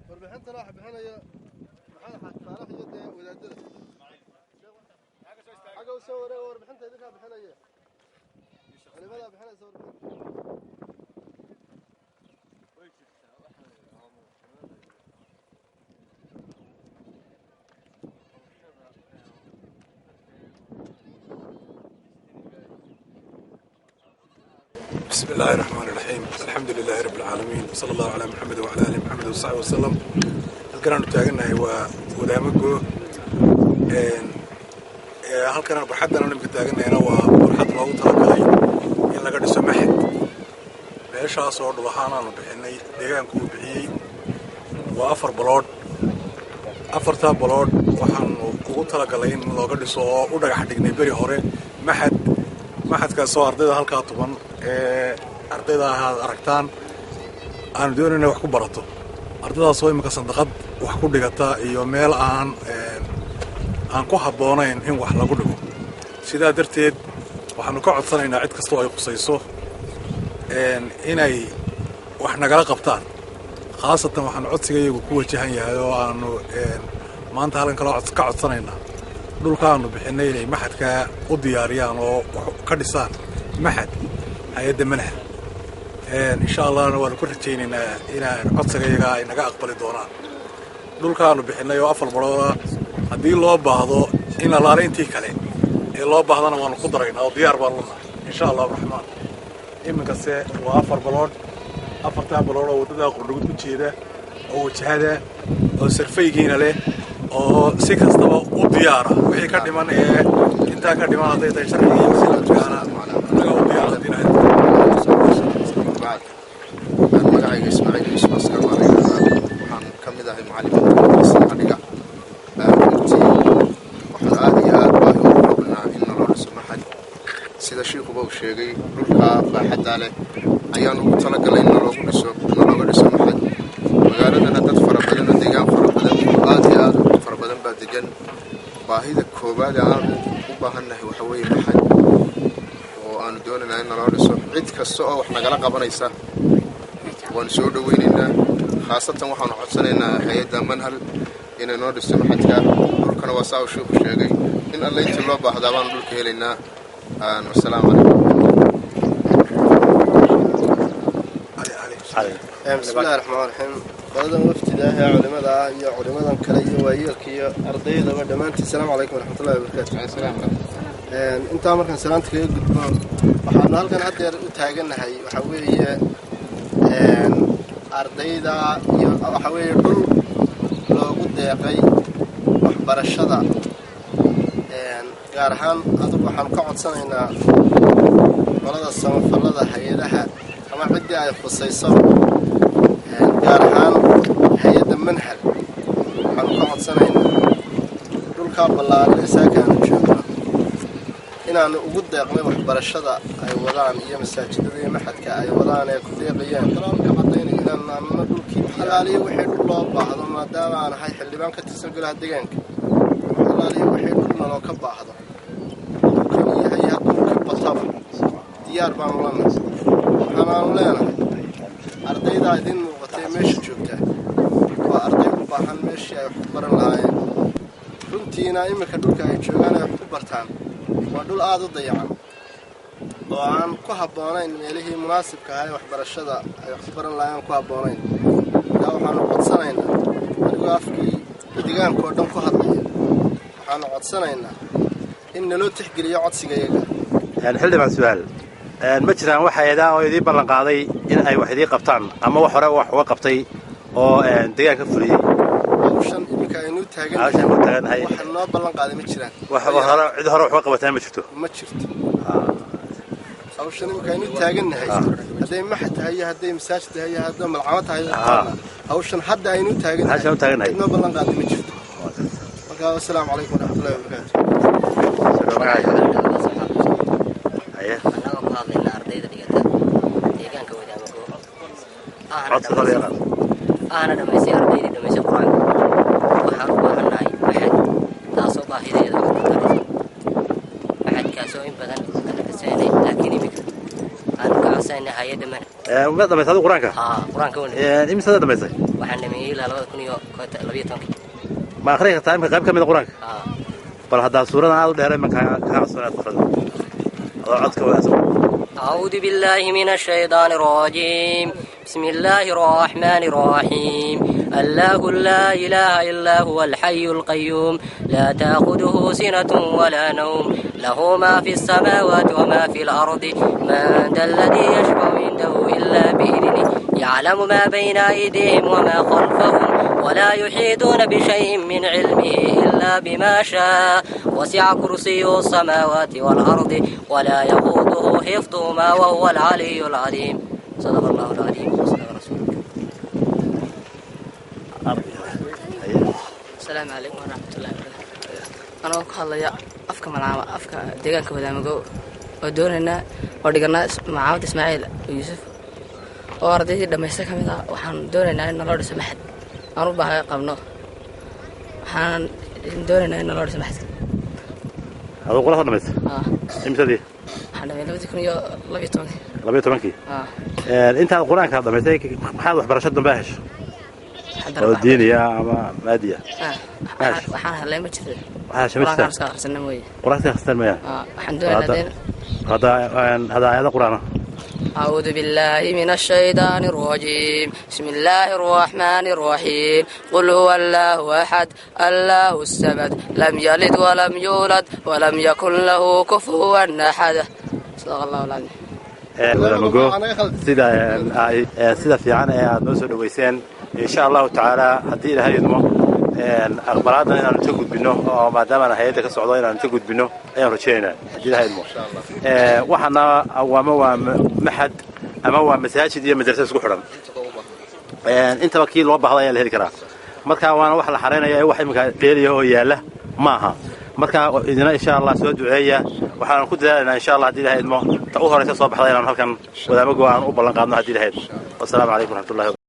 warbixinta waxa bixinaya maxay taariikh iyo wadaadada xaga soo wareeg warbixinta idinka bixinaya culimada bixinaysa بسم الله الرحمن الرحيم الحمد لله رب العالمين وصلى الله على محمد وعلى آله محمد وصحبه وسلم halkan taaganahay waa wadaamago halkan barxadan nimka taaganayna waa barxad loogu talagalay in laga dhiso maxad meeshaas oo dhawaanaanu bixinay deegaanku uu bixiyay waa 4 balood 4 balood waxaan ugu talagalay in looga dhiso oo u dhagax dhignay bari hore maxadkaas oo ardayda halka tuban ardayda aragtaan aan doonayna wax ku barato ardaydaas oo imika sandaqad wax ku dhigata iyo meel aan ku habboonayn in wax lagu dhigo sidaa darteed waxaanu ka codsanaynaa cid kasta oo ay qusayso inay wax nagala qabtaan khaasatan waxaan codsigayagu ku wajahan yahay oo aanu maanta halkan kala ka codsanaynaa dhulkaanu bixinay inay maxadka u diyaariyaan oo ka dhisaan maxad hay'adda manhaj insha Allah waan ku rajaynaynaa inaan codsigayaga ay naga aqbali doonaan dhulkaanu bixinay oo 4 balood haddii loo baahdo in la laareyntii kale ee loo baahdana waan ku daraynaa oo diyaar baan luna insha Allah raxmaan iminkase waa 4 balood 4 balood oo wadada qurdhugud ku jeeda oo wajahada oo sarfaygiina leh oo si kastaba u diyaara wixii ka dhiman ee inta ka dhiman haday tahay sharciga si la tukaana naga u diyaara dinahay magacayga Ismaaciil Yusuf Askar waxaan ka mid ahay macallimiinta aniga waxaan aad iyo aad baahi ugu qabnaa in loo dhiso maxad sida sheekhuba uu sheegay dhulka baaxadda leh ayaan ugu talagalay in looga dhiso maxad magaaladana dad fara badan oo deegaan fara badan aad iyo aad fara badan baa degan baahida koobaad aan u baahanahay waxa weeye maxad oo aan doonaynaa in loo dhiso cid kasta oo wax nagala qabanaysa waan soo dhaweynaynaa khaasatan waxaan codsanaynaa hay'adda manhal inay noo dhisto maxadka dhulkana waa saa uu sheekhu sheegay in alla intii loo baahdaa baan dhulka helaynaa assalaamu calaykum بسم الله الرحمن الرحيم قادم وافتداء علماء يا علماء كلي ويلك يا أرضي لما دمانتي السلام عليكم ورحمة الله وبركاته السلام عليكم أنت أمرك سلامتك يا قدام وحنا هلكن حتى تاجنا هاي وحوي أرضي ذا وحوي كل لو قد يقي وحبر الشذا قارحان أضرب وحنا قعد سنة ولد السما فلذا حيلها أما بدي أي خصيصة قارحان hay'adda manhaj waxaan ka codsanaynaa dhulka ballaaran ee saakaan joogno inaan ugu deeqnay waxbarashada ay wadaan iyo masaajidada iyo maxadka ay wadaan ee ku deeqayaan kalaalka cadaynaya inaan naamno dhulkii ilaaliyo wixii dhul loo baahdo maadaama aan ahay xildhibaan ka tirsan golaha deegaanka ilaaliyo wixii dhul naloo ka baahdo dhulkan yahay hadduu ka bataba diyaar baan ulanahay waxaan leenahay ardayda idin muuqatay meesha joogta waa arday u baahan meeshii ay wax ku baran lahaayeen runtiina iminka dhulka ay joogaan ay wax ku bartaan waa dhul aad u dayacan oo aan ku habboonayn meelihii munaasibka ahaa ee waxbarashada ay wax ku baran lahaayeen ku habboonayn ilaa waxaanu codsanaynaa anigoo afkii deegaanka oo dhan ku hadlaya waxaanu codsanaynaa in naloo tixgeliyo codsigayaga xildhibaan su'aal ma jiraan wax hay'adaha oo idin ballan qaaday in ay wax idin qabtaan ama wax hore wax uga qabtay oo deegaanka fuliyay hawshan iminka aynu taagannahay waxa noo ballan qaaday ma jiraan wax hore cid hore wax uga qabatay ma jirto hawshan imika aynu taagannahay hadday maxad tahay hadday masaajid tahay hadday malcamad tahay hawshan hadda aynu taagannahay inoo ballan qaaday ma jirto marka assalaamu calaykum waraxmatullaahi wabarakaatu أنا دمسي أرضي دمسي قرآن وحرب وحناي أحد تاسو باهي ذي أحد كاسوين بدن أنا كسيني لكن يمكن أنا كعسين هاي دمن ما دمسي هذا قرآنك قرآنك ولا إيه مس هذا دمسي وحنا ميل على وقت كنيو كت لبيتهم ما أخرج تايم قريب كم من قرآنك بل هذا سورة أنا أقول ده مكان كاسورة تفرد عدك ولا أعوذ بالله من الشيطان الرجيم بسم الله الرحمن الرحيم الله لا إله إلا هو الحي القيوم لا تأخذه سنة ولا نوم له ما في السماوات وما في الأرض من ذا الذي يشفع عنده إلا بإذنه يعلم ما بين أيديهم وما خلفهم ولا يحيطون بشيء من علمه إلا بما شاء وسع كرسيه السماوات والأرض ولا يخوضه حفظهما وهو العلي العظيم صدق الله العظيم وصدق رسوله. السلام عليكم ورحمة الله وبركاته. أنا أقول يا أفكار ملعب أفكار ديجان كذا مجو ودورنا وديجنا معاود إسماعيل ويوسف وأرضي لما يسكن هذا وحن دورنا إن الله سمحت أنا بها قبنا حن دورنا إن الله سمحت هذا قرآن هذا بس إمتى دي حنا من لبيت كنيو لبيتونك لبيتونك أنت القرآن هذا بس محاضر برشاد باهش الدينية أما مادية وحنا هلا ما تشتري قرآن خسرنا مويه قرآن خسرنا مويه الحمد لله هذا قرآن أعوذ بالله من الشيطان الرجيم بسم الله الرحمن الرحيم قل هو الله أحد الله الصمد لم يلد ولم يولد ولم يكن له كفوا أحد صدق الله العظيم sida fiican ee aad noo soo dhaweyseen insha Allah ta'ala hadii ilaahay idmo aqbalaadna inaan ka gudbino oo maadaama hay'adda ka socdo inaan ka gudbino ayaan rajaynaynaa hadii ilaahay idmo waxana waa maxad ama waa masaajid iyo madrasad isku xiran inta wakiil loo baahday ayaa la heli karaa marka waana wax la xareynayo wax imika dheeriyo oo yaala maaha marka idina insha Allah soo duceeya waxaan ku dadaalnaa insha Allah hadii ilaahay idmo ta u horeysa soo baxday inaan halkan wadaamago aan u ballan qaadno hadii ilaahay. Wassalaamu calaykum wa rahmatullahi